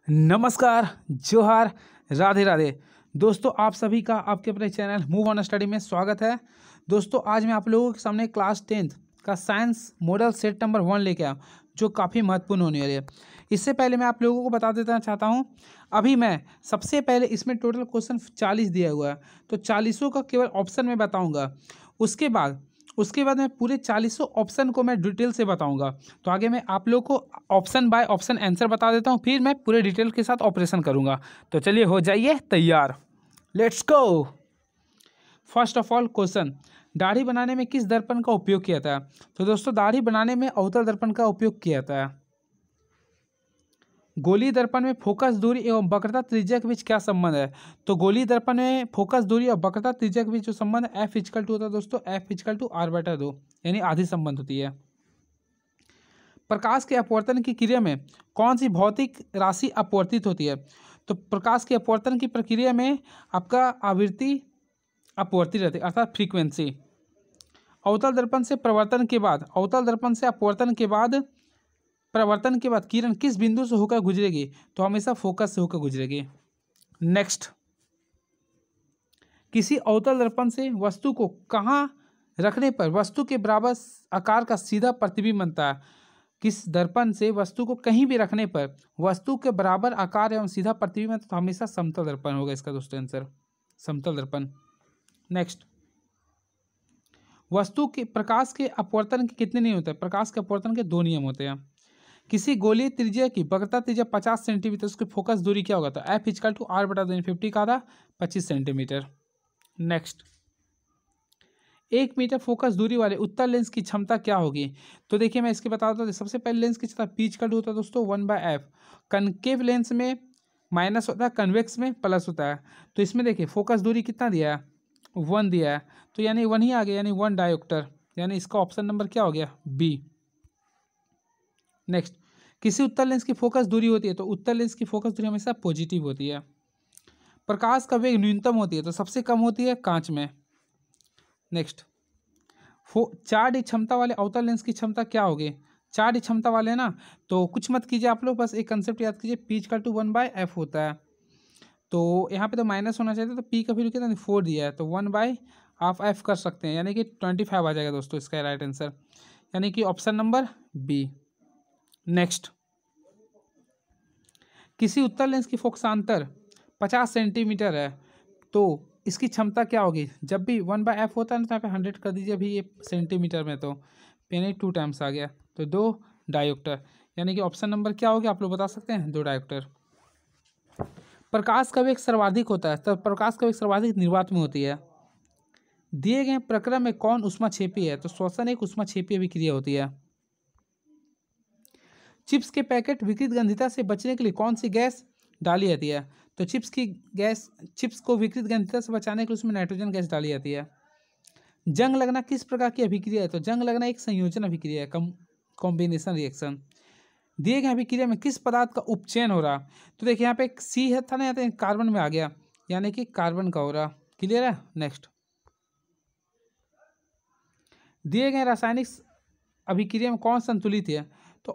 नमस्कार, जोहार, राधे राधे। दोस्तों, आप सभी का आपके अपने चैनल मूव ऑन स्टडी में स्वागत है। दोस्तों, आज मैं आप लोगों के सामने क्लास 10th का साइंस मॉडल सेट नंबर 1 लेके आया, जो काफ़ी महत्वपूर्ण होने वाली है। इससे पहले मैं आप लोगों को बता देना चाहता हूँ, अभी मैं सबसे पहले इसमें टोटल क्वेश्चन 40 दिया हुआ है, तो 40 का केवल ऑप्शन में बताऊँगा। उसके बाद मैं पूरे 40 ऑप्शन को मैं डिटेल से बताऊंगा। तो आगे मैं आप लोग को ऑप्शन बाय ऑप्शन आंसर बता देता हूं, फिर मैं पूरे डिटेल के साथ ऑपरेशन करूंगा। तो चलिए, हो जाइए तैयार, let's go. First of all question, दाढ़ी बनाने में किस दर्पण का उपयोग किया था? तो दोस्तों, दाढ़ी बनाने में अवतल दर्पण का उपयोग किया था। गोलीय दर्पण में फोकस दूरी एवं वक्रता त्रिज्या के बीच क्या संबंध है? तो गोलीय दर्पण में फोकस दूरी और वक्रता त्रिज्या के बीच जो संबंध है F इक्वल टू होता है दोस्तों, F इक्वल टू R/2, यानी आधी संबंध होती है। प्रकाश के अपवर्तन की क्रिया में कौन सी भौतिक राशि अपवर्तित होती है? तो प्रकाश के अपवर्तन की प्रक्रिया में आपका आवृत्ति अपवर्तित रहती है, अर्थात फ्रीक्वेंसी। अवतल दर्पण से प्रवर्तन के बाद, अवतल दर्पण से अपवर्तन के बाद, प्रवर्तन के बाद किरण किस बिंदु से होकर गुजरेगी? तो हमेशा फोकस से होकर गुजरेगी। नेक्स्ट, किसी अवतल दर्पण से वस्तु को कहाँ रखने पर वस्तु के बराबर आकार का सीधा प्रतिबिंब बनता है? किस दर्पण से वस्तु को कहीं भी रखने पर वस्तु के बराबर आकार एवं सीधा प्रतिबिंब बनता है? तो हमेशा समतल दर्पण होगा इसका दोस्तों आंसर, समतल दर्पण। नेक्स्ट, वस्तु के प्रकाश के अपवर्तन के कितने नियम होते हैं? प्रकाश के अपवर्तन के 2 नियम होते हैं। किसी गोलीय त्रिज्या की वक्रता त्रिज्या 50 सेंटीमीटर, उसकी फोकस दूरी क्या होगा? तो F इक्वल टू R/2, 50 का था 25 सेंटीमीटर। नेक्स्ट, 1 मीटर फोकस दूरी वाले उत्तल लेंस की क्षमता क्या होगी? तो देखिए, मैं इसके बता देता हूँ। सबसे पहले लेंस की क्षमता P इक्वल टू होता है दोस्तों 1/F। कनकेव लेंस में माइनस होता है, कन्वेक्स में प्लस होता है। तो इसमें देखिए फोकस दूरी कितना दिया है? 1 दिया है, तो यानी 1 ही आ गया, यानी 1 डायोप्टर, यानी इसका ऑप्शन नंबर क्या हो गया? बी। नेक्स्ट, किसी उत्तल लेंस की फोकस दूरी होती है, तो उत्तल लेंस की फोकस दूरी हमेशा पॉजिटिव होती है। प्रकाश का वेग न्यूनतम होती है, तो सबसे कम होती है कांच में। नेक्स्ट, 4D क्षमता वाले अवतल लेंस की क्षमता क्या होगी? 4D क्षमता वाले ना, तो कुछ मत कीजिए आप लोग, बस एक कंसेप्ट याद कीजिए, P इक्वल टू 1/F होता है। तो यहाँ पे तो माइनस होना चाहिए था, तो P का वैल्यू कितना 4 दिया है, तो 1/12F कर सकते हैं, यानी कि 25 आ जाएगा दोस्तों इसका राइट आंसर, यानी कि ऑप्शन नंबर बी। नेक्स्ट, किसी उत्तल लेंस की फोकसांतर 50 सेंटीमीटर है, तो इसकी क्षमता क्या होगी? जब भी 1/F होता है ना, तो यहाँ पे 100 कर दीजिए, अभी ये सेंटीमीटर में, तो यानी 2 टाइम्स आ गया, तो 2 डायोप्टर, यानी कि ऑप्शन नंबर क्या हो गया? आप लोग बता सकते हैं, 2 डायोप्टर। प्रकाश का वेग सर्वाधिक होता है, तो प्रकाश का वेग सर्वाधिक निर्वात में होती है। दिए गए प्रक्रम में कौन ऊष्माक्षेपी है? तो श्वसन एक ऊष्माक्षेपी अभिक्रिया होती है। चिप्स के पैकेट विकृत गंधिता से बचने के लिए कौन सी गैस डाली जाती है? तो चिप्स को विकृत गंधिता से बचाने के लिए उसमें नाइट्रोजन गैस डाली जाती है। जंग लगना किस प्रकार की अभिक्रिया है? तो जंग लगना एक संयोजन अभिक्रिया है, कॉम्बिनेशन रिएक्शन। दिए गए अभिक्रिया में किस पदार्थ का उपचयन हो रहा? तो देखिए, यहाँ पे एक सी है था ना, यहाँ पे कार्बन में आ गया, यानी कि कार्बन का हो रहा। क्लियर है? नेक्स्ट, दिए गए रासायनिक अभिक्रिया में कौन संतुलित है? तो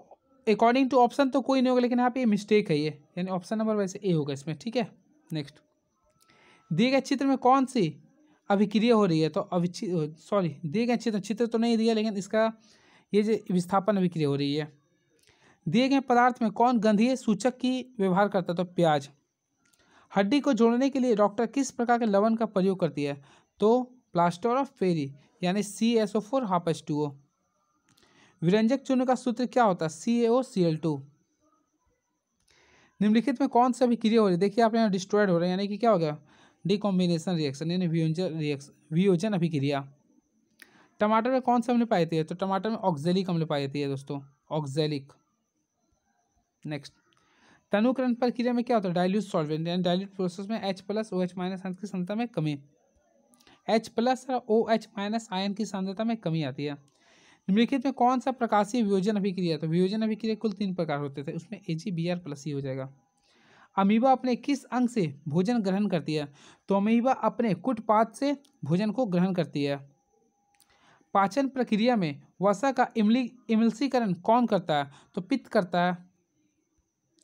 अकॉर्डिंग टू ऑप्शन तो कोई नहीं होगा, लेकिन यहाँ पे मिस्टेक है ये, यानी ऑप्शन नंबर वैसे ए होगा इसमें। ठीक है, नेक्स्ट, दिए गए चित्र में कौन सी अभिक्रिया हो रही है? तो दिए गए चित्र तो नहीं दिया, लेकिन इसका ये जो विस्थापन अभिक्रिया हो रही है। दिए गए पदार्थ में कौन गंधीय सूचक की व्यवहार करता है? तो प्याज। हड्डी को जोड़ने के लिए डॉक्टर किस प्रकार के लवण का प्रयोग करती है? तो प्लास्टर ऑफ पेरी, यानी CaSO4 H2O। विरंजक चूर्ण का सूत्र क्या होता है? CaOCl2। निम्नलिखित में कौन सी अभिक्रिया हो रही है? देखिए, आप यहाँ डिस्ट्रॉयड हो रहे हैं, यानी कि क्या हो गया? डिकॉम्बिनेशन रिएक्शन, यानी वियोजन अभिक्रिया। टमाटर में कौन सा अम्ल पाई जाती है? तो टमाटर में ऑक्जेलिक अम्ल पाई जाती है दोस्तों, ऑक्जेलिक। नेक्स्ट, तनुकरण प्रक्रिया में क्या होता है? डाइल्यूट सॉल्वेंट, यानी डाइल्यूट प्रोसेस में H+ OH- आयन की सांद्रता में कमी, H+ और OH- आयन की सांद्रता में कमी आती है। निम्नलिखित में कौन सा प्रकाशीय वियोजन अभिक्रिया? तो वियोजन अभिक्रिया कुल 3 प्रकार होते थे, उसमें Ag Br+ हो जाएगा। अमीबा अपने किस अंग से भोजन ग्रहण करती है? तो अमीबा अपने कुटपाद से भोजन को ग्रहण करती है। पाचन प्रक्रिया में वसा का इमलीकरण कौन करता है? तो पित्त करता है।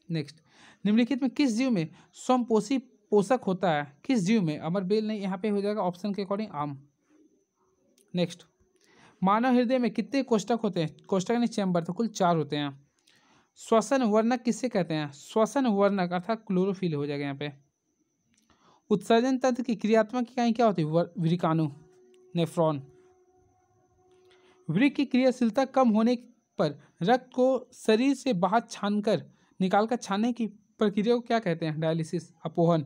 नेक्स्ट, निम्नलिखित में किस जीव में स्वयंपोषी पोषक होता है? किस जीव में? अमरबेल नहीं, यहाँ पे हो जाएगा ऑप्शन के अकॉर्डिंग आम। नेक्स्ट, मानव हृदय में कितने कोष्ठक होते हैं? कोष्ठक नहीं, चैम्बर, तो कुल 4 होते हैं। श्वसन वर्णक किससे कहते हैं? श्वसन वर्णक अर्थात क्लोरोफिल हो जाएगा यहाँ पे। उत्सर्जन तंत्र की क्रियात्मक इकाई क्या होती है? वृकाणु, नेफ्रॉन। वृक्क की क्रियाशीलता कम होने पर रक्त को शरीर से बाहर छानकर निकालकर छानने की प्रक्रिया को क्या कहते हैं? डायलिसिस, अपोहन।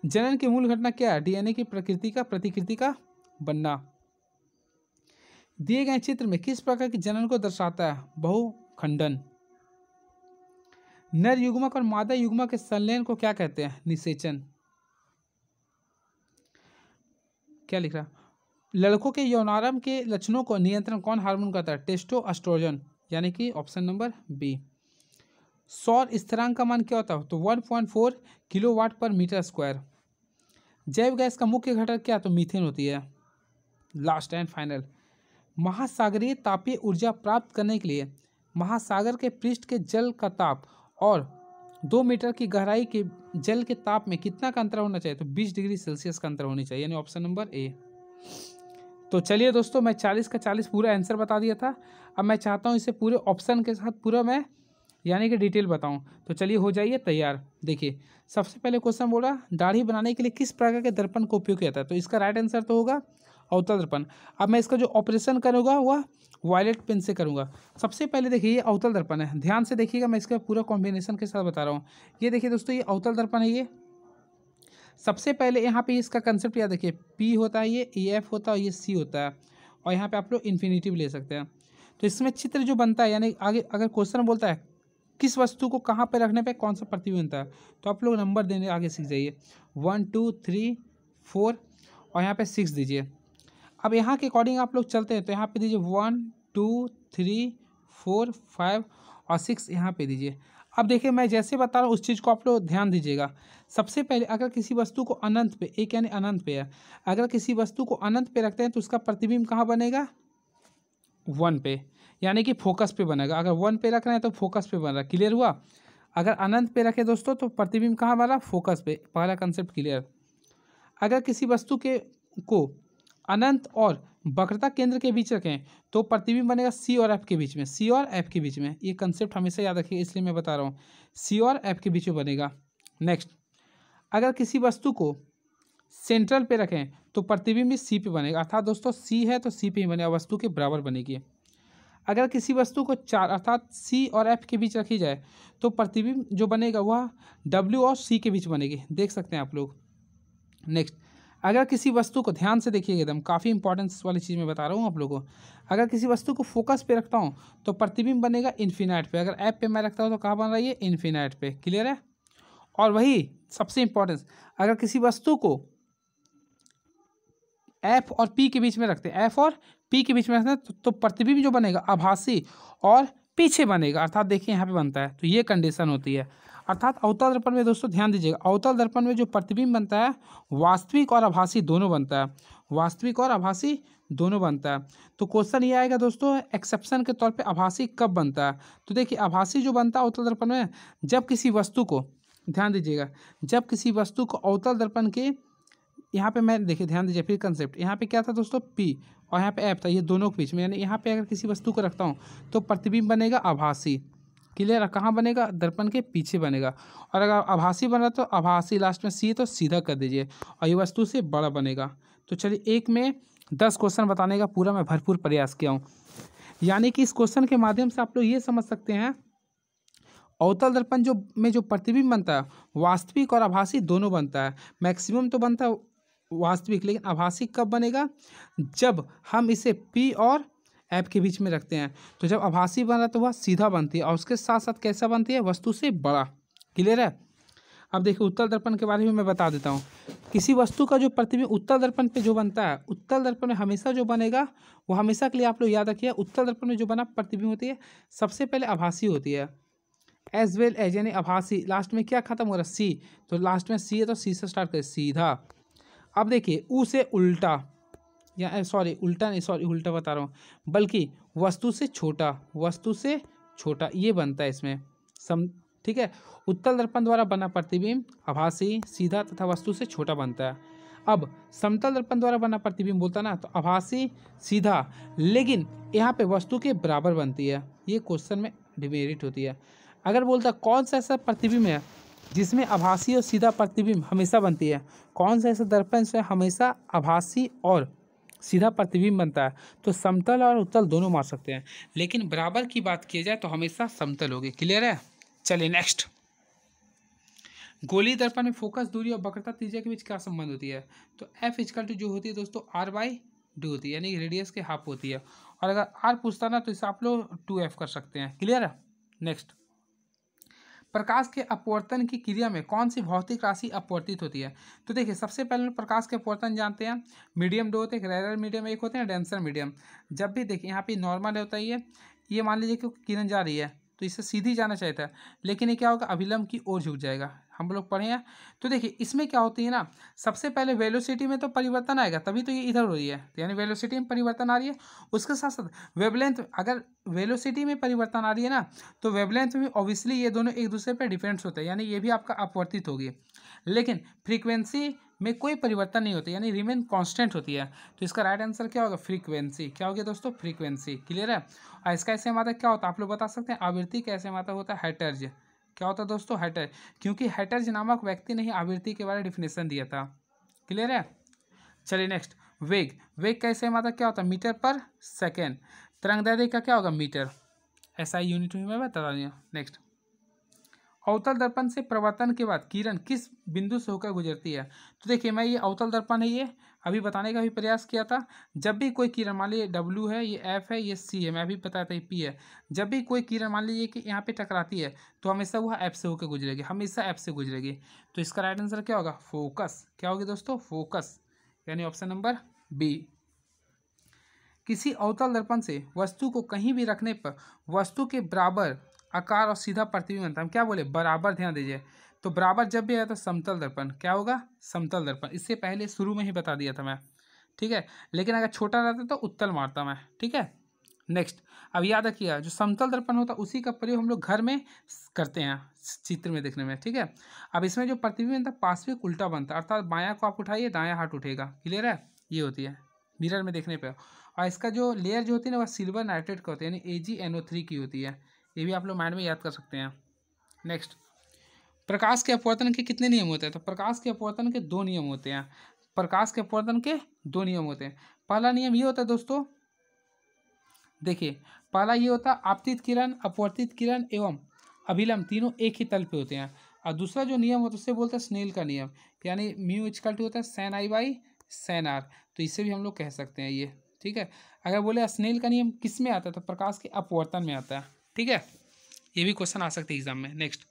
जनन की मूल घटना क्या है? डीएनए की प्रकृति का प्रतिकृति का बनना। दिए गए चित्र में किस प्रकार के जनन को दर्शाता है? बहुखंडन। नर युग्मक और मादा युग्मक के संलयन को क्या कहते हैं? निषेचन। क्या लिख रहा? लड़कों के यौनारंभ के लक्षणों को नियंत्रण कौन हार्मोन करता है? टेस्टोस्टेरोन, यानी कि ऑप्शन नंबर बी। सौर स्थिरांक का मान क्या होता है? तो 1.4 किलोवाट पर मीटर स्क्वायर। जैव गैस का मुख्य घटक क्या? तो मीथेन होती है। लास्ट एंड फाइनल, महासागरीय तापीय ऊर्जा प्राप्त करने के लिए महासागर के पृष्ठ के जल का ताप और 2 मीटर की गहराई के जल के ताप में कितना का अंतर होना चाहिए? तो 20 डिग्री सेल्सियस का अंतर होनी चाहिए, यानी ऑप्शन नंबर ए। तो चलिए दोस्तों, मैं 40 का 40 पूरा आंसर बता दिया था। अब मैं चाहता हूँ इसे पूरे ऑप्शन के साथ पूरा मैं यानी कि डिटेल बताऊं। तो चलिए हो जाइए तैयार। देखिए, सबसे पहले क्वेश्चन बोला दाढ़ी बनाने के लिए किस प्रकार के दर्पण का उपयोग किया जाता है? तो इसका राइट आंसर तो होगा अवतल दर्पण। अब मैं इसका जो ऑपरेशन करूँगा वह वायलेट पेन से करूँगा। सबसे पहले देखिए, ये अवतल दर्पण है, ध्यान से देखिएगा, मैं इसका पूरा कॉम्बिनेशन के साथ बता रहा हूँ। ये देखिए दोस्तों, ये अवतल दर्पण है। ये सबसे पहले यहाँ पे इसका कंसेप्ट याद देखिए, पी होता है, ये एफ होता है, ये सी होता है, और यहाँ पे आप लोग इन्फिनिटी भी ले सकते हैं। तो इसमें चित्र जो बनता है, यानी आगे अगर क्वेश्चन बोलता है किस वस्तु को कहाँ पे रखने पे कौन सा प्रतिबिंब बनता है, तो आप लोग नंबर देने आगे सीख जाइए। 1 2 3 4 और यहाँ पे 6 दीजिए। अब यहाँ के अकॉर्डिंग आप लोग चलते हैं, तो यहाँ पे दीजिए 1 2 3 4 5 और 6 यहाँ पे दीजिए। अब देखिए, मैं जैसे बता रहा हूँ उस चीज़ को आप लोग ध्यान दीजिएगा। सबसे पहले अगर किसी वस्तु को अनंत पे, एक यानी अनंत पे है, अगर किसी वस्तु को अनंत पे रखते हैं तो उसका प्रतिबिंब कहाँ बनेगा? 1 पे, यानी कि फोकस पे बनेगा। अगर 1 पे रख रहे हैं तो फोकस पे बन रहा है, क्लियर हुआ? अगर अनंत पे रखे दोस्तों तो प्रतिबिंब कहाँ बना? फोकस पे। पहला कंसेप्ट क्लियर। अगर किसी वस्तु के को अनंत और वक्रता केंद्र के बीच रखें तो प्रतिबिंब बनेगा सी और एफ के बीच में, सी और एफ के बीच में। ये कंसेप्ट हमेशा याद रखिए, इसलिए मैं बता रहा हूँ, सी और एफ के बीच में बनेगा। नेक्स्ट, अगर किसी वस्तु को सेंट्रल पे रखें तो प्रतिबिंब भी सी पे बनेगा, अर्थात दोस्तों सी है तो सी पे ही बनेगा, वस्तु के बराबर बनेगी। अगर किसी वस्तु को 4 अर्थात सी और एफ के बीच रखी जाए तो प्रतिबिंब जो बनेगा वह डब्ल्यू और सी के बीच बनेगी, देख सकते हैं आप लोग। नेक्स्ट, अगर किसी वस्तु को ध्यान से देखिएगा, एकदम काफ़ी इंपॉर्टेंस वाली चीज़ मैं बता रहा हूँ आप लोगों को। अगर किसी वस्तु को फोकस पे रखता हूँ तो प्रतिबिंब बनेगा इन्फिनाइट पे, अगर एफ पे मैं रखता हूँ तो कहाँ बन रहा है? ये इन्फिनाइट पे, क्लियर है? और वही सबसे इंपॉर्टेंस, अगर किसी वस्तु को एफ और पी के बीच में रखते हैं, एफ और पी के बीच में रखते हैं तो प्रतिबिंब जो बनेगा आभासी और पीछे बनेगा, अर्थात देखिए यहाँ पे बनता है, तो ये कंडीशन होती है। अर्थात अवतल दर्पण में दोस्तों ध्यान दीजिएगा, अवतल दर्पण में जो प्रतिबिंब बनता है वास्तविक और आभासी दोनों बनता है, वास्तविक और आभासी दोनों बनता है। तो क्वेश्चन ये आएगा दोस्तों, एक्सेप्शन के तौर पे आभासी कब बनता है? तो देखिए, आभासी जो बनता है अवतल दर्पण में, जब किसी वस्तु को, ध्यान दीजिएगा, जब किसी वस्तु को अवतल दर्पण के, यहाँ पे मैं देखिए ध्यान दीजिए फिर कंसेप्ट, यहाँ पे क्या था दोस्तों? पी और यहाँ पे एफ था, ये दोनों के बीच में, यानी यहाँ पे अगर किसी वस्तु को रखता हूँ तो प्रतिबिंब बनेगा आभासी, क्लियर है? कहाँ बनेगा? दर्पण के पीछे बनेगा। और अगर आभासी बन रहा तो आभासी लास्ट में सी तो सीधा कर दीजिए और ये वस्तु से बड़ा बनेगा। तो चलिए, एक में 10 क्वेश्चन बताने का पूरा मैं भरपूर प्रयास किया हूँ, यानी कि इस क्वेश्चन के माध्यम से आप लोग ये समझ सकते हैं अवतल दर्पण जो प्रतिबिंब बनता है वास्तविक और आभासी दोनों बनता है। मैक्सिमम तो बनता है वास्तविक, लेकिन आभासी कब बनेगा? जब हम इसे पी और एफ के बीच में रखते हैं। तो जब आभासी बन रहा है तो वह सीधा बनती है और उसके साथ साथ कैसा बनती है? वस्तु से बड़ा, क्लियर है? अब देखिए, उत्तल दर्पण के बारे में मैं बता देता हूँ। किसी वस्तु का जो प्रतिबिंब उत्तल दर्पण पे जो बनता है, उत्तल दर्पण में हमेशा जो बनेगा वो हमेशा के लिए आप लोग याद रखिए, उत्तल दर्पण में जो बना प्रतिबिंब होती है सबसे पहले आभासी होती है, एज वेल एज, यानी आभासी। लास्ट में क्या खत्म हो रहा है? सी, तो लास्ट में सी है तो सी से स्टार्ट करें, सीधा। अब देखिए, ऊ से उल्टा, या सॉरी उल्टा नहीं, सॉरी उल्टा बता रहा हूँ, बल्कि वस्तु से छोटा, वस्तु से छोटा ये बनता है इसमें ठीक है। उत्तल दर्पण द्वारा बना प्रतिबिंब आभासी, सीधा तथा वस्तु से छोटा बनता है। अब समतल दर्पण द्वारा बना प्रतिबिंब बोलता ना तो आभासी, सीधा, लेकिन यहाँ पे वस्तु के बराबर बनती है। ये क्वेश्चन में डिमेरिट होती है। अगर बोलता कौन सा ऐसा प्रतिबिंब है जिसमें आभासी और सीधा प्रतिबिंब हमेशा बनती है, कौन सा ऐसा दर्पण से हमेशा आभासी और सीधा प्रतिबिंब बनता है, तो समतल और उत्तल दोनों मार सकते हैं, लेकिन बराबर की बात की जाए तो हमेशा समतल होगी। क्लियर है। चलिए नेक्स्ट, गोलीय दर्पण में फोकस दूरी और वक्रता त्रिज्या के बीच क्या संबंध होती है? तो एफ इक्वल टू जो होती है दोस्तों r/2 होती है, यानी रेडियस के हाफ होती है। और अगर r पूछता ना तो इसे आप लोग 2f कर सकते हैं। क्लियर है। नेक्स्ट, प्रकाश के अपवर्तन की क्रिया में कौन सी भौतिक राशि अपवर्तित होती है? तो देखिए सबसे पहले प्रकाश के अपवर्तन जानते हैं, मीडियम दो होते हैं, एक रेयर मीडियम एक होते हैं, डेंसर मीडियम। जब भी देखिए यहाँ पे नॉर्मल होता है, ये मान लीजिए कि किरण जा रही है तो इससे सीधी जाना चाहिए था, लेकिन ये क्या होगा, अभिलंब की ओर झुक जाएगा। हम लोग पढ़े हैं। तो देखिए इसमें क्या होती है ना, सबसे पहले वेलोसिटी में तो परिवर्तन आएगा, तभी तो ये इधर हो रही है, तो यानी वेलोसिटी में परिवर्तन आ रही है। उसके साथ साथ वेवलेंथ, अगर वेलोसिटी में परिवर्तन आ रही है ना तो वेवलेंथ में ऑब्वियसली ये दोनों एक दूसरे पर डिफरेंस होते हैं, यानी ये भी आपका अपवर्तित होगी। लेकिन फ्रीक्वेंसी में कोई परिवर्तन नहीं होती, यानी रिमेन कांस्टेंट होती है। तो इसका राइट आंसर क्या होगा, फ्रीक्वेंसी। क्या होगी दोस्तों, फ्रीक्वेंसी। क्लियर है। और इसका ऐसे मात्रा क्या होता है आप लोग बता सकते हैं? आवृत्ति का ऐसे मात्रा होता है हैटर्ज। क्या होता है दोस्तों, हैटर्ज, क्योंकि हैटर्ज नामक व्यक्ति ने ही आवृत्ति के बारे में डिफिनेशन दिया था। क्लियर है। चलिए नेक्स्ट, वेग। वेग का ऐसे मात्रा क्या होता है, मीटर पर सेकेंड। तरंगदैर्ध्य का क्या होगा, मीटर। ऐसा यूनिट में मैं बता रही हूँ। नेक्स्ट, अवतल दर्पण से प्रवर्तन के बाद किरण किस बिंदु से होकर गुजरती है? तो देखिए मैं ये अवतल दर्पण है, ये अभी बताने का भी प्रयास किया था। जब भी कोई किरण, मान लीजिए W है, ये F है, ये C है, मैं अभी बताया था ये P है। जब भी कोई किरण मान लीजिए कि यहाँ पे टकराती है तो हमेशा वह F से होकर गुजरेगी, हमेशा F से गुजरेगी। तो इसका राइट आंसर क्या होगा, फोकस। क्या होगी दोस्तों, फोकस, यानी ऑप्शन नंबर बी। किसी अवतल दर्पण से वस्तु को कहीं भी रखने पर वस्तु के बराबर आकार और सीधा प्रतिबिंब बनता है। हम क्या बोले, बराबर, ध्यान दीजिए। तो बराबर जब भी आया तो समतल दर्पण, क्या होगा, समतल दर्पण। इससे पहले शुरू में ही बता दिया था मैं, ठीक है। लेकिन अगर छोटा रहता तो उत्तल मारता मैं, ठीक है। नेक्स्ट, अब याद रखिएगा जो समतल दर्पण होता है उसी का प्रयोग हम लोग घर में करते हैं चित्र में देखने में, ठीक है। अब इसमें जो प्रतिबिंब बनता है पार्श्विक उल्टा बनता है, अर्थात बायां को आप उठाइए दायां हाथ उठेगा। क्लियर है। ये होती है मिरर में देखने पर। और इसका जो लेयर जो होती है ना वह सिल्वर नाइट्रेट का होता है, यानी AgNO3 की होती है। ये भी आप लोग माइंड में याद कर सकते हैं। नेक्स्ट, प्रकाश के अपवर्तन के कितने नियम होते हैं? तो प्रकाश के अपवर्तन के 2 नियम होते हैं। प्रकाश के अपवर्तन के 2 नियम होते हैं। पहला नियम ये होता है दोस्तों, देखिए पहला ये होता है आपतित किरण, अपवर्तित किरण एवं अभिलंब तीनों एक ही तल पे होते हैं। और दूसरा जो नियम होता है उससे बोलते हैं स्नेल का नियम, यानी म्यू इक्वल टू होता है sin I by sin R। तो इसे भी हम लोग कह सकते हैं ये, ठीक है। अगर बोले स्नेल का नियम किस में आता है तो प्रकाश के अपवर्तन में आता है, ठीक है। ये भी क्वेश्चन आ सकते हैं एग्जाम में। नेक्स्ट,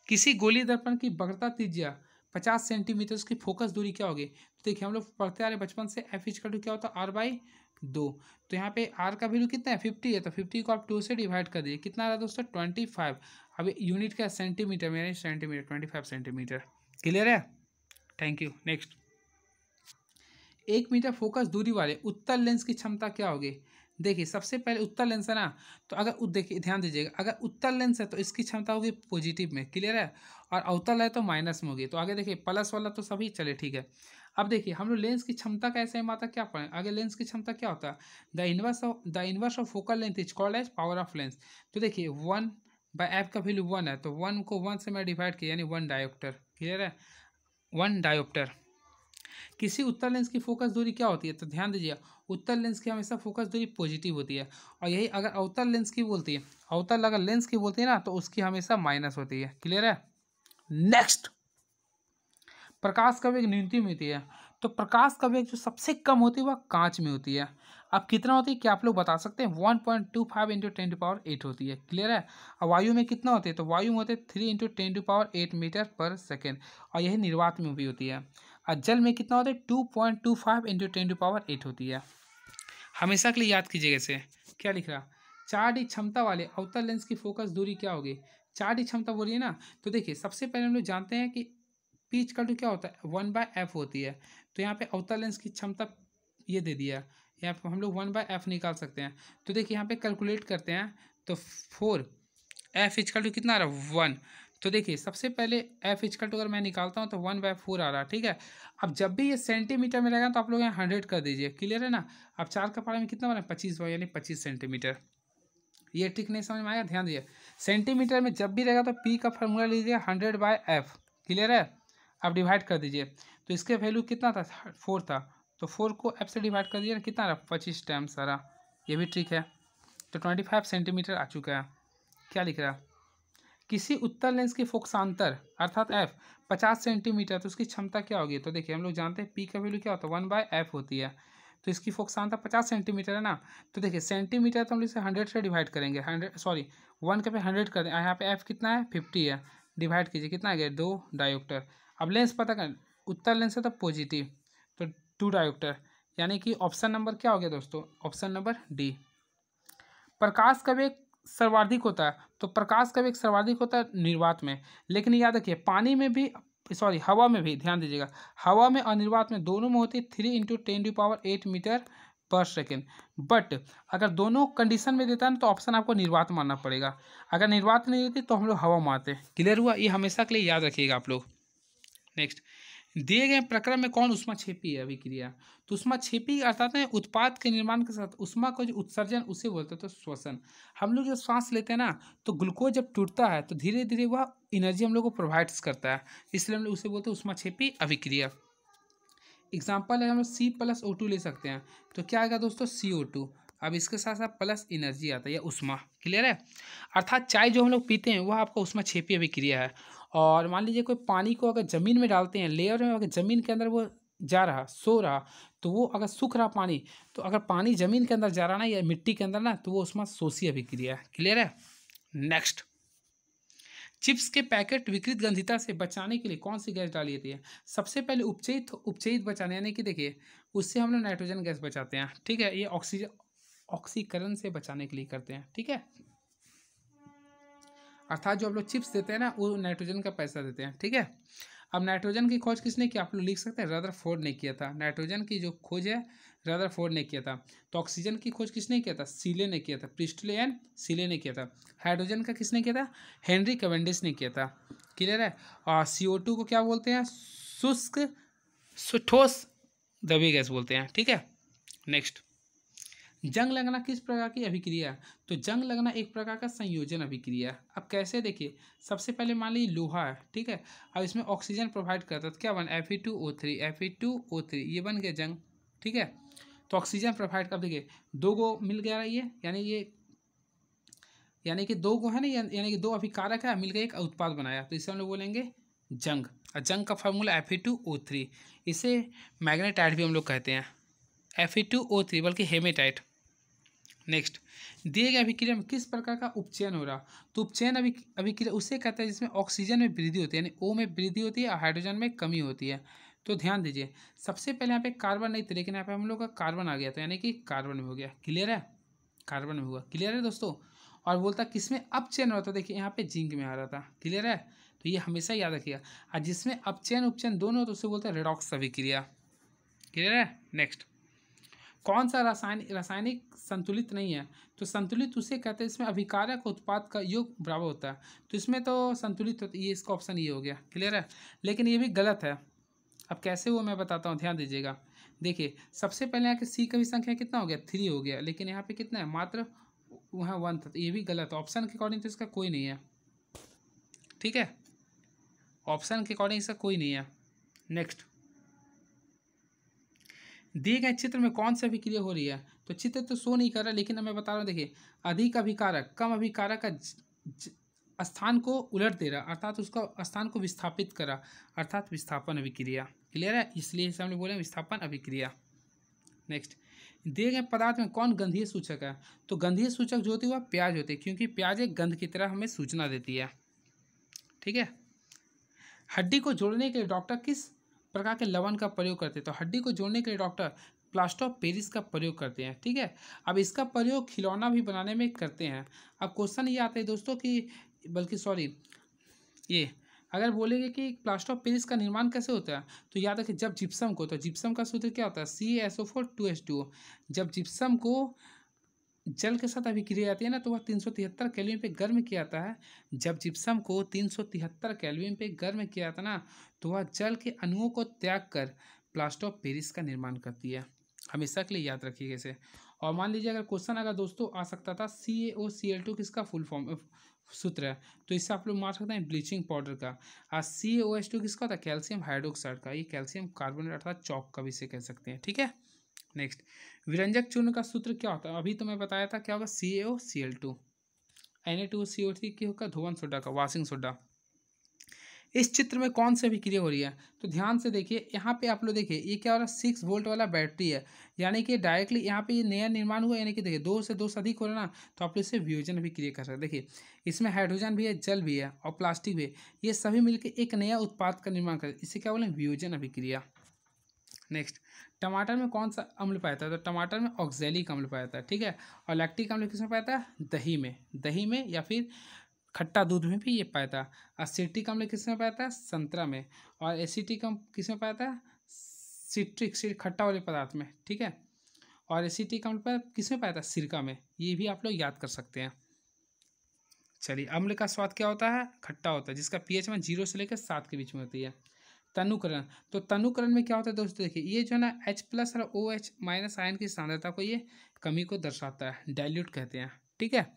किसी गोलीय दर्पण की वक्रता त्रिज्या 50 सेंटीमीटर, उसकी फोकस दूरी क्या होगी? तो देखिए हम लोग पढ़ते आ रहे बचपन से, F इक्वल टू क्या होता है, R/2। तो यहाँ पे R का वैल्यू कितना है, 50 है, तो 50 को आप 2 से डिवाइड कर दीजिए, कितना आ रहा है दोस्तों, 25। अब यूनिट क्या है, सेंटीमीटर में, यानी सेंटीमीटर, 25 सेंटीमीटर। क्लियर है। Thank you. Next, 1 metre focus दूरी वाले उत्तल लेंस की क्षमता क्या होगी? देखिए सबसे पहले उत्तल लेंस है ना, तो अगर देखिए ध्यान दीजिएगा, अगर उत्तल लेंस है तो इसकी क्षमता होगी पॉजिटिव में। क्लियर है। और अवतल है तो माइनस में होगी। तो आगे देखिए प्लस वाला तो सभी चले, ठीक है। अब देखिए हम लोग लेंस की क्षमता का ऐसे मात्रा क्या पढ़ें, आगे लेंस की क्षमता क्या होता है, the inverse of focal length is called as power of lens. तो देखिए 1/f का वैल्यू 1 है, तो 1 को 1 से मैं डिवाइड किया, यानी 1 डायोप्टर। क्लियर है, 1 डायोप्टर। किसी उत्तल लेंस की फोकस दूरी क्या होती है? तो ध्यान दीजिए उत्तल लेंस की हमेशा फोकस दूरी पॉजिटिव होती है। और यही अगर अवतल लेंस की बोलती है, अवतल अगर लेंस की बोलती है ना तो उसकी हमेशा माइनस होती है। क्लियर है। नेक्स्ट, प्रकाश का वेग न्यूनतम होती है, तो प्रकाश का वेग जो सबसे कम होती है वह कांच में होती है। अब कितना होती है क्या आप लोग बता सकते हैं? 1.25 × 10⁸ होती है। क्लियर है। और वायु में कितना होती है? तो वायु में होते हैं 3 × 10⁸ मीटर पर सेकेंड, और यही निर्वात में भी होती है। और जल में कितना होता है? 2.25 × 10⁸ होती है। हमेशा के लिए याद कीजिएगा इसे। क्या लिख रहा, 4D क्षमता वाले अवतल लेंस की फोकस दूरी क्या होगी? 4D क्षमता बोलिए ना, तो देखिए सबसे पहले हम लोग जानते हैं कि P इक्वल टू क्या होता है, 1/f होती है। तो यहाँ पे अवतल लेंस की क्षमता ये दे दिया, यहाँ पे हम लोग 1/f निकाल सकते हैं। तो देखिए यहाँ पे कैलकुलेट करते हैं, तो 4 f इक्वल टू कितना आ रहा है, 1। तो देखिए सबसे पहले एफ इक्वल टू अगर मैं निकालता हूँ तो 1/4 आ रहा है, ठीक है। अब जब भी ये सेंटीमीटर में रहेगा तो आप लोग यहाँ 100 कर दीजिए, क्लियर है ना। अब 4 का पारा में कितना बना, 25 यानी 25 सेंटीमीटर। ये ट्रिक नहीं समझ में आया, ध्यान दीजिए। सेंटीमीटर में जब भी रहेगा तो पी का फार्मूला लीजिए 100/f, क्लियर है। अब डिवाइड कर दीजिए, तो इसके वैल्यू कितना था, 4 था, तो 4 को f से डिवाइड कर दीजिए, कितना रहा, 25 टाइम्स आ रहा। ये भी ट्रिक है। तो 25 सेंटीमीटर आ चुका है। क्या लिख रहा है, किसी उत्तर लेंस की फोकसांतर अर्थात f 50 सेंटीमीटर, तो उसकी क्षमता क्या होगी। तो देखिए हम लोग जानते हैं p का वैल्यू क्या होता है, 1/f होती है। तो इसकी फोकसांतर 50 सेंटीमीटर है ना। तो देखिए सेंटीमीटर तो हम इसे 100 से डिवाइड करेंगे, 1 के पे 100 कर दें। यहाँ पे f कितना है, 50 है। डिवाइड कीजिए, कितना आ गया, 2 डायोप्टर। अब लेंस पता कर, उत्तर लेंस है तो पॉजिटिव, तो 2 डायोप्टर, यानी कि ऑप्शन नंबर क्या हो गया दोस्तों, ऑप्शन नंबर डी। प्रकाश का वेग सर्वाधिक होता है, तो प्रकाश का वेग सर्वाधिक होता है निर्वात में, लेकिन याद रखिए पानी में भी, हवा में भी, ध्यान दीजिएगा, हवा में और निर्वात में दोनों में होती है 3 × 10⁸ मीटर पर सेकेंड। बट अगर दोनों कंडीशन में देता है ना तो ऑप्शन आपको निर्वात मानना पड़ेगा। अगर निर्वात नहीं देती तो हम लोग हवा मानते। क्लियर हुआ, ये हमेशा के लिए याद रखिएगा आप लोग। नेक्स्ट, दिए गए प्रक्रम में कौन ऊष्माक्षेपी है अभिक्रिया। तो ऊष्माक्षेपी अर्थात है उत्पाद के निर्माण के साथ ऊष्मा को जो उत्सर्जन उसे बोलते हैं तो श्वसन। हम लोग जब सांस लेते हैं ना तो ग्लूकोज जब टूटता है तो धीरे धीरे वह एनर्जी हम लोग को प्रोवाइड करता है, इसलिए हम लोग उसे बोलते हैं ऊष्माक्षेपी अभिक्रिया। एग्जाम्पल है हम लोग C+O2 ले सकते हैं, तो क्या आएगा दोस्तों, CO2। अब इसके साथ साथ प्लस एनर्जी आता है या ऊष्मा, क्लियर है। अर्थात चाय जो हम लोग पीते हैं वह आपका ऊष्माक्षेपी अभिक्रिया है। और मान लीजिए कोई पानी को अगर ज़मीन में डालते हैं, लेयर में, अगर ज़मीन के अंदर वो जा रहा, सो रहा, तो वो अगर सूख रहा पानी, तो अगर पानी ज़मीन के अंदर जा रहा ना या मिट्टी के अंदर ना, तो वो ऊष्मा शोषी अभिक्रिया है, क्लियर है। नेक्स्ट, चिप्स के पैकेट विकृत गंधिता से बचाने के लिए कौन सी गैस डाली जाती है। सबसे पहले उपचयित बचाने, यानी कि देखिए उससे हम लोग नाइट्रोजन गैस बचाते हैं, ठीक है। ये ऑक्सीकरण से बचाने के लिए करते हैं, ठीक है। अर्थात जो आप लोग चिप्स देते हैं ना वो नाइट्रोजन का पैसा देते हैं, ठीक है। अब नाइट्रोजन की खोज किसने किया, आप लोग लिख सकते हैं, रदरफोर्ड ने किया था। नाइट्रोजन की जो खोज है रदरफोर्ड ने किया था। तो ऑक्सीजन की खोज किसने किया था, सीले ने किया था, प्रिस्टले एंड सीले ने किया था। हाइड्रोजन का किसने किया था, हेनरी कैवेंडिश ने किया था, क्लियर है। और CO2 को क्या बोलते हैं, शुष्क ठोस द्रव्य गैस बोलते हैं, ठीक है। नेक्स्ट, जंग लगना किस प्रकार की अभिक्रिया है। तो जंग लगना एक प्रकार का संयोजन अभिक्रिया है। अब कैसे, देखिए सबसे पहले मान लीजिए लोहा है, ठीक है। अब इसमें ऑक्सीजन प्रोवाइड करता है तो क्या बना, Fe2O3 ये बन गया जंग, ठीक है। तो ऑक्सीजन प्रोवाइड कर, देखिए 2 गो मिल गया ये, यानी कि 2 गो है ना, यानी कि 2 अभिकारक है, मिलकर एक उत्पाद बनाया, तो इसे हम लोग बोलेंगे जंग। और जंग का फार्मूला Fe2O3, इसे मैग्नेटाइट भी हम लोग कहते हैं, Fe2O3 बल्कि हेमेटाइट। नेक्स्ट, दिए गए अभिक्रिया में किस प्रकार का उपचयन हो रहा। तो उपचयन अभिक्रिया उसे कहते हैं जिसमें ऑक्सीजन में वृद्धि होती है, यानी O में वृद्धि होती है और हाइड्रोजन में कमी होती है। तो ध्यान दीजिए, सबसे पहले यहाँ पे कार्बन नहीं थे, लेकिन यहाँ पे हम लोग का कार्बन आ गया था, यानी कि कार्बन में हो गया, क्लियर है, कार्बन में हुआ, क्लियर है दोस्तों। और बोलता किसमें अपचयन हो रहा था, देखिए यहाँ पे जिंक में आ रहा था, क्लियर है। तो ये हमेशा याद रखिएगा, और जिसमें अपचयन उपचयन दोनों हो तो उसे बोलते हैं रेडॉक्स अभिक्रिया, क्लियर है। नेक्स्ट, कौन सा रासायनिक संतुलित नहीं है। तो संतुलित उसे कहते हैं इसमें अभिकारक उत्पाद का योग बराबर होता है, तो इसमें तो संतुलित होता है, ये इसका ऑप्शन ये हो गया, क्लियर है। लेकिन ये भी गलत है। अब कैसे वो मैं बताता हूँ, ध्यान दीजिएगा। देखिए सबसे पहले यहाँ के C का भी संख्या कितना हो गया, 3 हो गया, लेकिन यहाँ पे कितना है, मात्र वहाँ 1 था, तो ये भी गलत है। ऑप्शन के अकॉर्डिंग तो इसका कोई नहीं है, ठीक है, ऑप्शन के अकॉर्डिंग इसका कोई नहीं है। नेक्स्ट, दिए गए चित्र में कौन सी अभिक्रिया हो रही है। तो चित्र तो शो नहीं कर रहा, लेकिन मैं बता रहा हूँ, देखिए अधिक अभिकारक कम अभिकारक का स्थान को उलट दे रहा, अर्थात उसका स्थान को विस्थापित करा, अर्थात विस्थापन अभिक्रिया, क्लियर है, इसलिए हम लोग बोले विस्थापन अभिक्रिया। नेक्स्ट, दिए गए पदार्थ में कौन गंधीय सूचक है। तो गंधीय सूचक जो होती है वह प्याज होती है, क्योंकि प्याज एक गंध की तरह हमें सूचना देती है, ठीक है। हड्डी को जोड़ने के लिए डॉक्टर किस प्रकार के लवण का प्रयोग करते हैं। तो हड्डी को जोड़ने के लिए डॉक्टर प्लास्टर ऑफ पेरिस का प्रयोग करते हैं, ठीक है। अब इसका प्रयोग खिलौना भी बनाने में करते हैं। अब क्वेश्चन ये आता है दोस्तों कि ये अगर बोलेंगे कि प्लास्टर ऑफ पेरिस का निर्माण कैसे होता है, तो याद रखिए जब जिप्सम को, तो जिप्सम का सूत्र क्या होता है, CaSO4 2H2O। जब जिप्सम को जल के साथ अभिक्रिया आती है ना, तो वह 373 केल्विन पे गर्म किया जाता है। जब जिप्सम को 373 केल्विन पे गर्म किया जाता है ना, तो वह जल के अणुओं को त्याग कर प्लास्टर ऑफ पेरिस का निर्माण करती है। हमेशा के लिए याद रखिएगा इसे। और मान लीजिए अगर क्वेश्चन अगर दोस्तों आ सकता था CaOCl2 किसका फुल फॉर्म सूत्र है, तो इससे आप लोग मार सकते हैं ब्लीचिंग पाउडर का। और CaOH2 किसका होता है, कैल्शियम हाइड्रोक्साइड का। ये कैल्शियम कार्बोनेट अर्थात चौक का भी इसे कह सकते हैं। ठीक है, नेक्स्ट, विरंजक चूर्ण का सूत्र क्या होता है, अभी तो मैं बताया था क्या होगा, CaOCl2। Na2CO3 की होगा धोवन सोडा का, वाशिंग सोडा। इस चित्र में कौन सी अभिक्रिया हो रही है, तो ध्यान से देखिए यहाँ पे आप लोग देखिए ये क्या हो रहा है, 6 वोल्ट वाला बैटरी है, यानी कि डायरेक्टली यहाँ पे ये नया निर्माण हुआ, यानी कि देखिए 2 से 2 से अधिक हो रहा है ना, तो आप लोग इससे वियोजन अभिक्रिया कर सकते हैं। देखिए इसमें हाइड्रोजन भी है, जल भी है और प्लास्टिक भी है, ये सभी मिलकर एक नया उत्पाद का निर्माण कर, इसे क्या बोलें, वियोजन अभिक्रिया। नेक्स्ट, टमाटर में कौन सा अम्ल पाया जाता है, तो टमाटर में ऑक्जेलिक अम्ल पाया जाता है। ठीक है, और लैक्टिक अम्ल किसमें पाया जाता है, दही में या फिर खट्टा दूध में भी ये पाया जाता है। एसिटिक अम्ल किसमें पाया जाता है, संतरा में। और एसिटिक अम्ल किसमें पाया जाता है, सिट्रिक खट्टा वाले पदार्थ में। ठीक है, और एसिटिक अम्ल पर किसमें पाया जाता है, सिरका में। ये भी आप लोग याद कर सकते हैं। चलिए, अम्ल का स्वाद क्या होता है, खट्टा होता है, जिसका pH में 0 से लेकर 7 के बीच में होती है। तनुकरण, तो तनुकरण में क्या होता है दोस्तों, देखिए ये जो है ना H+ और OH- आयन की सांद्रता को ये कमी को दर्शाता है, डाइल्यूट कहते हैं। ठीक है,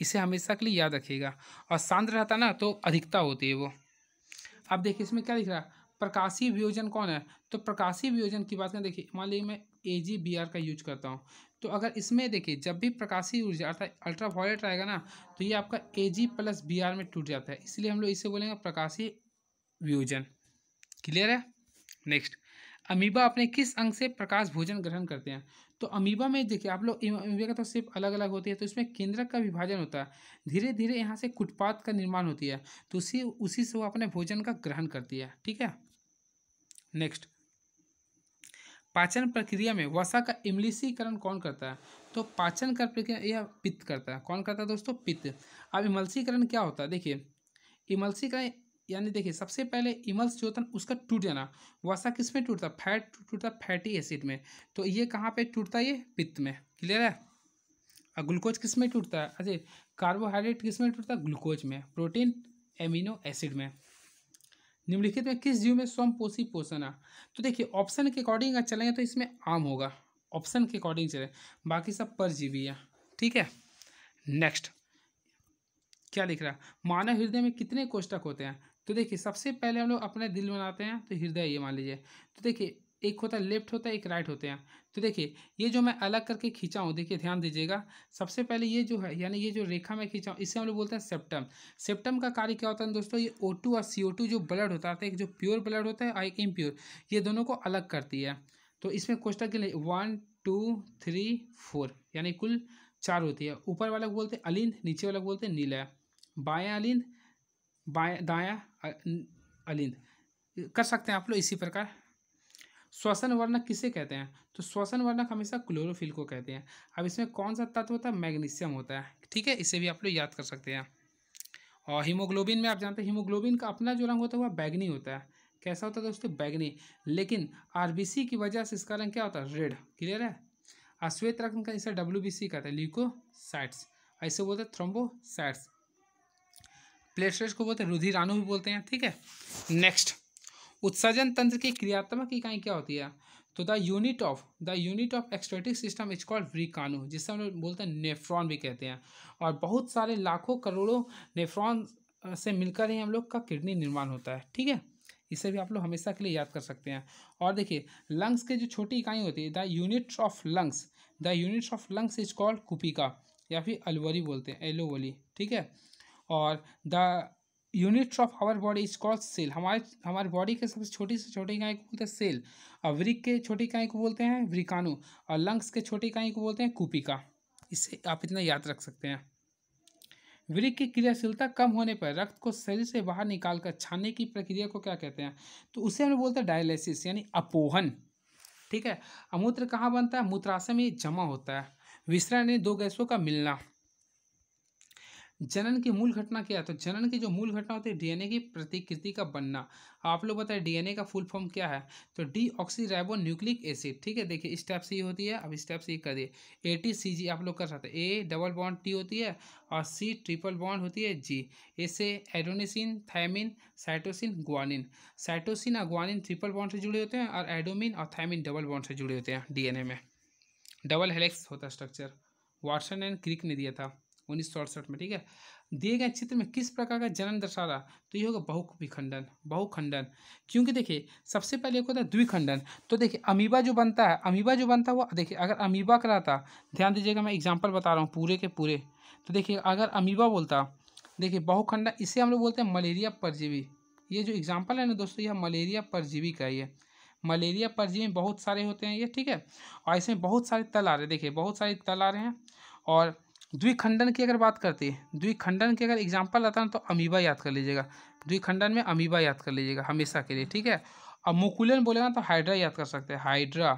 इसे हमेशा के लिए याद रखिएगा। और सांद्र रहता है ना तो अधिकता होती है वो। अब देखिए इसमें क्या दिख रहा है, प्रकाशीय वियोजन कौन है, तो प्रकाशीय वियोजन की बात करें, देखिए मान लीजिए मैं AgBr का यूज करता हूँ, तो अगर इसमें देखिए जब भी प्रकाशीय ऊर्जा अर्थात अल्ट्रा वायलेट रहेगा ना, तो ये आपका Ag+Br में टूट जाता है, इसलिए हम लोग इसे बोलेंगे प्रकाशीय वियोजन। क्लियर है। नेक्स्ट, अमीबा अपने किस अंग से प्रकाश भोजन ग्रहण करते हैं, तो अमीबा में देखिए आप लोग, अमीबा का तो सिर्फ अलग अलग होती है, तो इसमें केंद्रक का विभाजन होता है, धीरे धीरे यहाँ से कुटपात का निर्माण होती है, तो उसी से वो अपने भोजन का ग्रहण करती है। ठीक है, नेक्स्ट, पाचन प्रक्रिया में वसा का इमलीसीकरण कौन करता है, तो पाचन का प्रक्रिया यह पित्त करता है। कौन करता है दोस्तों, पित्त। अब इमल्सीकरण क्या होता है, देखिए इमल्सीकरण यानी देखिए सबसे पहले इमल्स जो होता है उसका टूट जाना, वसा किस में टूटता, फैट टूटता, फैटी एसिड में, तो ये कहाँ पे टूटता है, ये पित्त में। क्लियर है। और ग्लूकोज किस में टूटता है, अरे कार्बोहाइड्रेट किस में टूटता है, ग्लूकोज में, प्रोटीन एमिनो एसिड में। निम्नलिखित में किस जीव में स्वयंपोषी पोषण है, तो देखिए ऑप्शन के अकॉर्डिंग अगर चलेंगे तो इसमें आम होगा, ऑप्शन के अकॉर्डिंग चले, बाकी सब परजीवी है। ठीक है, नेक्स्ट क्या लिख रहा है, मानव हृदय में कितने कोष्ठक होते हैं, तो देखिए सबसे पहले हम लोग अपने दिल बनाते हैं, तो हृदय ये मान लीजिए, तो देखिए एक होता है लेफ्ट होता है, एक राइट होते हैं, तो देखिए ये जो मैं अलग करके खींचा हूँ, देखिए ध्यान दीजिएगा, सबसे पहले ये जो है यानी ये जो रेखा मैं खींचा हूँ इसे हम लोग बोलते हैं सेप्टम। सेप्टम का कार्य क्या होता है दोस्तों, ये O2 और CO2 जो ब्लड होता है, एक जो प्योर ब्लड होता है और एक इम्प्योर, ये दोनों को अलग करती है। तो इसमें कोष्ठक के लिए 1 2 3 4 यानी कुल 4 होती है। ऊपर वाला को बोलते हैं अलिंद, नीचे वाला को बोलते हैं नीलय, बायां अलिंद, दायां अलिंद कर सकते हैं आप लोग इसी प्रकार। श्वसन वर्णक किसे कहते हैं, तो श्वसन वर्णक हमेशा क्लोरोफिल को कहते हैं। अब इसमें कौन सा तत्व होता है, मैग्नीशियम होता है। ठीक है, इसे भी आप लोग याद कर सकते हैं। और हीमोग्लोबिन में आप जानते हैं हीमोग्लोबिन का अपना जो रंग होता है वह बैगनी होता है। कैसा होता है दोस्तों, बैगनी, लेकिन आरबीसी की वजह से इसका रंग क्या होता है, रेड। क्लियर है। अश्वेत रक्त का इसे WBC कहते हैं, ल्यूकोसाइट्स, ऐसे बोलते हैं थ्रोम्बोसाइट्स। प्लेटलेट्स को बोलते हैं रुधिराणु भी बोलते हैं। ठीक है, नेक्स्ट, उत्सर्जन तंत्र की क्रियात्मक इकाई क्या होती है, तो the unit of excretory system is called व्रिकाणु, जिससे हम लोग बोलते हैं नेफ्रॉन भी कहते हैं। और बहुत सारे लाखों करोड़ों नेफ्रॉन से मिलकर ही हम लोग का किडनी निर्माण होता है। ठीक है, इसे भी आप लोग हमेशा के लिए याद कर सकते हैं। और देखिए लंग्स के जो छोटी इकाई होती है, the units of lungs is called कुपिका या फिर अलवरी बोलते हैं, एलोवली। ठीक है, और the units of our body is called cell, हमारे बॉडी के सबसे छोटी से छोटी इकाई को बोलते हैं सेल। और वृक्क के छोटी इकाई को बोलते हैं व्रिकाणु, और लंग्स के छोटी इकाई को बोलते हैं कुपिका। इसे आप इतना याद रख सकते हैं। वृक्क की क्रियाशीलता कम होने पर रक्त को शरीर से बाहर निकालकर छानने की प्रक्रिया को क्या कहते हैं, तो उसे हम बोलते हैं डायलिसिस यानी अपोहन। ठीक है, अमूत्र कहाँ बनता है, मूत्राशय में जमा होता है। विसरण यानी दो गैसों का मिलना। जनन की मूल घटना क्या है? तो जनन की जो मूल घटना होती है डीएनए की प्रतिकृति का बनना। आप लोग बताएं डीएनए का फुल फॉर्म क्या है? तो डीऑक्सीराइबो न्यूक्लिक एसिड। ठीक है, देखिए इस टाइप से ये होती है। अब इस टाइप से ये कर दिए ATCG आप लोग कर सकते हैं। ए डबल बॉन्ड टी होती है और सी ट्रिपल बॉन्ड होती है जी। इससे adenosine, thymine, cytosine, guanine. Cytosine और ग्वानिन ट्रिपल बॉन्ड से जुड़े होते हैं और एडोमिन और थायमिन डबल बॉन्ड से जुड़े होते हैं डीएनए में। डबल हेलिक्स होता है स्ट्रक्चर। वाटसन एंड क्रिक ने दिया था 1968 में। ठीक है, दिए गए चित्र में किस प्रकार का जनन दर्शा रहा? तो ये होगा बहुविखंडन। बहुखंडन, क्योंकि देखिए सबसे पहले एक होता है द्विखंडन। तो देखिए अमीबा जो बनता है, अमीबा जो बनता है वो देखिए अगर अमीबा का रहता, ध्यान दीजिएगा मैं एग्जाम्पल बता रहा हूँ पूरे के पूरे। तो देखिए अगर अमीबा बोलता, देखिए बहुखंडन, इसे हम लोग बोलते हैं मलेरिया परजीवी। ये जो एग्जाम्पल है ना दोस्तों, यह मलेरिया परजीवी का है। ये मलेरिया परजीवी बहुत सारे होते हैं ये। ठीक है, और इसमें बहुत सारे तल आ रहे हैं। देखिए बहुत सारे तल आ रहे हैं। और द्विखंडन की अगर बात करते हैं, द्विखंडन के अगर एग्जाम्पल आता है तो अमीबा याद कर लीजिएगा। द्विखंडन में अमीबा याद कर लीजिएगा हमेशा के लिए। ठीक है, और मुकुलन बोलेगा तो हाइड्रा याद कर सकते हैं, हाइड्रा।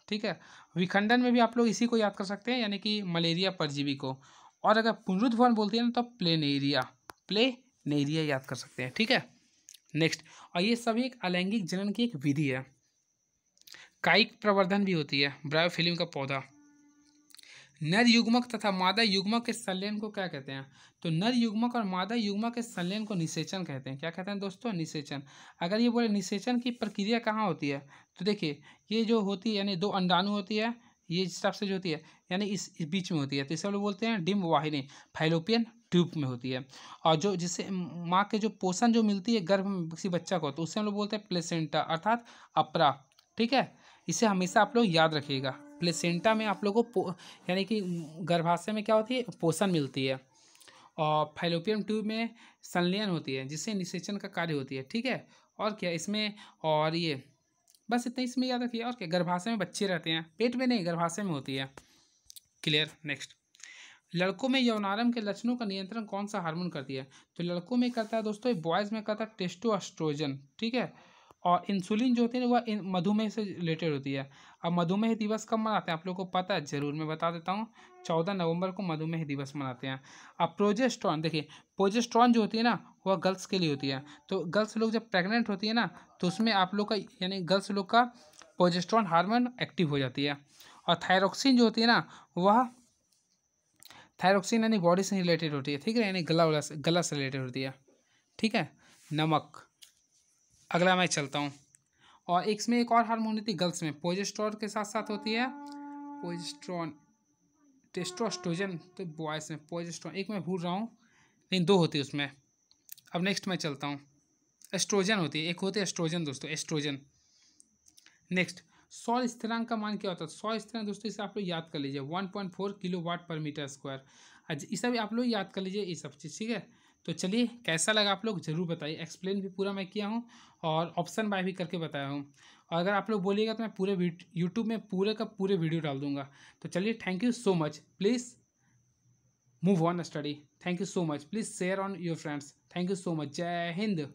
ठीक है, विखंडन में भी आप लोग इसी को याद कर सकते हैं, यानी कि मलेरिया परजीवी को। और अगर पुनरुत्थान बोलते हैं ना तो प्लेनेरिया, प्लेनेरिया याद कर सकते हैं। ठीक है, नेक्स्ट, और ये सभी एक अलैंगिक जनन की एक विधि है। कायिक प्रवर्धन भी होती है, ब्रायोफिल्म का पौधा। नर युग्मक तथा मादा युग्मक के संलयन को क्या कहते हैं? तो नर युग्मक और मादा युग्मक के संलयन को निषेचन कहते हैं। क्या कहते हैं दोस्तों? निषेचन। अगर ये बोले निषेचन की प्रक्रिया कहाँ होती है, तो देखिए ये जो होती है यानी दो अंडाणु होती है, ये इस हिसाब से जो होती है यानी इस बीच में होती है, तो इसे हम लोग बोलते हैं डिम्ब वाहिनी, फैलोपियन ट्यूब में होती है। और जो जिससे माँ के जो पोषण जो मिलती है गर्भ में किसी बच्चा को, तो उससे हम लोग बोलते हैं प्लेसेंटा अर्थात अपरा। ठीक है, इसे हमेशा आप लोग याद रखिएगा। प्लेसेंटा में आप लोगों को यानी कि गर्भाशय में क्या होती है, पोषण मिलती है। और फैलोपियन ट्यूब में संलयन होती है जिससे निषेचन का कार्य होती है। ठीक है, और क्या इसमें, और ये बस इतना इसमें याद रखिए। और क्या, गर्भाशय में बच्चे रहते हैं, पेट में नहीं, गर्भाशय में होती है। Clear, next. लड़कों में यौनारंभ के लक्षणों का नियंत्रण कौन सा हार्मोन करती है? तो लड़कों में करता है दोस्तों, बॉयज़ में करता है टेस्टोस्टेरोन। ठीक है, और इंसुलिन जो होती है वह मधुमेह से रिलेटेड होती है। अब मधुमेह दिवस कब मनाते हैं आप लोगों को पता है? जरूर मैं बता देता हूँ, 14 नवंबर को मधुमेह दिवस मनाते हैं। अब प्रोजेस्ट्रॉन, देखिए प्रोजेस्ट्रॉन जो होती है ना वह गर्ल्स के लिए होती है। तो गर्ल्स लोग जब प्रेग्नेंट होती है ना तो उसमें आप लोग का यानी गर्ल्स लोग का प्रोजेस्ट्रॉन हार्मोन एक्टिव हो जाती है। और थायरोक्सिन जो होती है ना वह, थायरोक्सिन यानी बॉडी से रिलेटेड होती है। ठीक है, यानी गला से रिलेटेड होती है। ठीक है, नमक। अगला मैं चलता हूँ, और इसमें एक और हार्मोन होती है गर्ल्स में, प्रोजेस्टेरोन के साथ साथ होती है प्रोजेस्टेरोन, टेस्टोस्टेरोन तो बॉयज़ में प्रोजेस्टेरोन, एक मैं भूल रहा हूँ लेकिन दो होती है उसमें। अब नेक्स्ट मैं चलता हूँ, एस्ट्रोजन होती है, एक होती है एस्ट्रोजन दोस्तों, एस्ट्रोजन। नेक्स्ट, सौर स्थिरांक का मान क्या होता है? सौर स्थिरांक दोस्तों इसे आप लोग याद कर लीजिए 1.4 किलोवाट पर मीटर स्क्वायर। इसे भी आप लोग याद कर लीजिए ये सब चीज़। ठीक है, तो चलिए कैसा लगा आप लोग ज़रूर बताइए। एक्सप्लेन भी पूरा मैं किया हूँ और ऑप्शन बाय भी करके बताया हूँ। और अगर आप लोग बोलिएगा तो मैं पूरे यूट्यूब में पूरे का पूरे वीडियो डाल दूंगा। तो चलिए, thank you so much. Please move on study. Thank you so much. Please share on your friends. Thank you so much. जय हिंद।